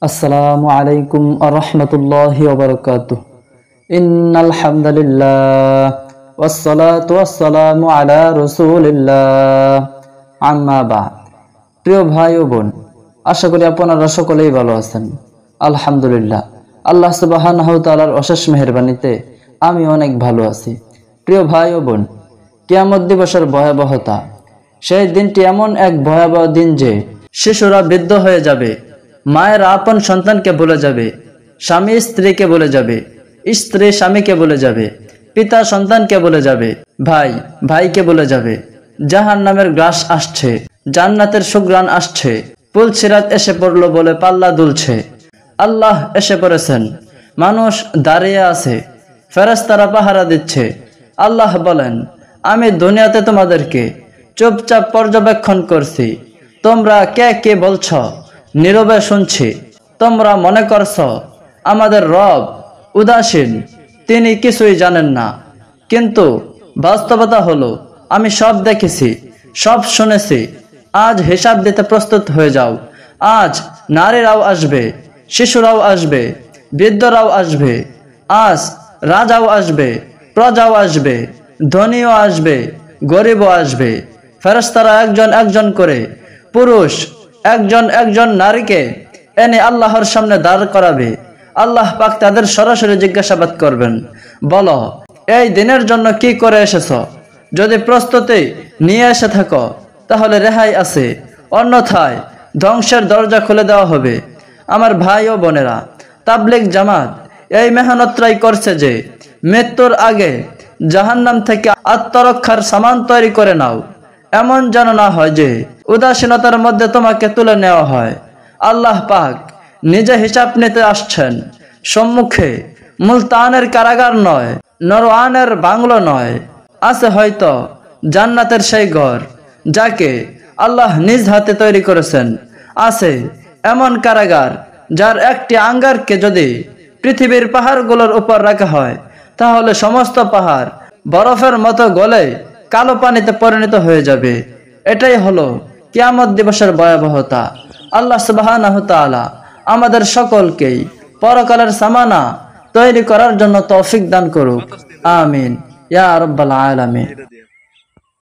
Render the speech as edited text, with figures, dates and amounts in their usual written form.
আসসালামু আলাইকুম আরহামতুল্লাহি ওয়া বারাকাতুহু। ইন্নাল হামদুলিল্লাহ ওয়াসসালাতু ওয়াসসালামু আলা রাসূলিল্লাহ, আম্মা বা'দ। প্রিয় ভাই ও বোন, আশা করি আপনারা সকলেই ভালো আছেন। আলহামদুলিল্লাহ, আল্লাহ সুবহানাহু ওয়া তাআলার অশেষ মেহেরবানিতে আমি অনেক ভালো আছি। প্রিয় ভাই ও বোন, কিয়ামত দিবসের ভয়াবহতা, সেই দিনটি এমন এক ভয়াবহ দিন যে শিশুরা বৃদ্ধ হয়ে যাবে, মায়ের আপন সন্তানকে বলে যাবে, স্বামী স্ত্রীকে বলে যাবে, স্ত্রী স্বামীকে বলে যাবে, পিতা সন্তানকে বলে যাবে, ভাই ভাইকে বলে যাবে। জাহান্নামের গ্রাস আসছে, জান্নাতের সুঘ্রাণ আসছে, পুলসিরাত এসে পড়লো বলে পাল্লা দুলছে। আল্লাহ এসে পড়েছেন, মানুষ দাঁড়িয়ে আছে, ফেরেশতারা পাহারা দিচ্ছে। আল্লাহ বলেন, আমি দুনিয়াতে তোমাদেরকে চুপচাপ পর্যবেক্ষণ করছি, তোমরা কে কে বলছ, নীরবে শুনছি। তোমরা মনে করছ আমাদের রব উদাসীন, তিনি কিছুই জানেন না, কিন্তু বাস্তবতা হলো আমি সব দেখেছি, সব শুনেছি। আজ হিসাব দিতে প্রস্তুত হয়ে যাও। আজ নারীরাও আসবে, শিশুরাও আসবে, বৃদ্ধরাও আসবে। আজ রাজাও আসবে, প্রজাও আসবে, ধনীও আসবে, গরিবও আসবে। ফেরেশতারা একজন একজন করে, পুরুষ একজন একজন নারীকে এনে আল্লাহর সামনে দাঁড় করাবে। আল্লাহ পাক তাদের সরাসরি জিজ্ঞাসাবাদ করবেন, বলো এই দিনের জন্য কি করে এসেছ? যদি প্রস্তুতি নিয়ে এসে থাকো তাহলে রেহাই আছে, অন্যথায় ধ্বংসের দরজা খুলে দেওয়া হবে। আমার ভাই ও বোনেরা, তাবলীগ জামাত এই মেহনতটাই করছে যে মৃত্যুর আগে জাহান্নাম থেকে আত্মরক্ষার সামান তৈরি করে নাও। এমন যেন না হয় যে উদাসীনতার মধ্যে তোমাকে তুলে নেওয়া হয়। আল্লাহ পাক নিজে হিসাব নিতে আসছেন। সম্মুখে মুলতানের কারাগার নয়, নরওয়ানের বাংলো নয়, আছে হয়তো জান্নাতের সেই ঘর যাকে আল্লাহ নিজ হাতে তৈরি করেছেন। আছে এমন কারাগার যার একটি আঙ্গারকে যদি পৃথিবীর পাহাড়গুলোর উপর রাখা হয় তাহলে সমস্ত পাহাড় বরফের মতো গলে কালো পানিতে পরিণত হয়ে যাবে। এটাই হলো কিয়ামত দিবসের ভয়াবহতা। আল্লাহ সুবহানাহু ওয়া তাআলা আমাদের সকলকেই পরকালের সামানা তৈরি করার জন্য তৌফিক দান করুক। আমিন ইয়া রাব্বাল আলামিন।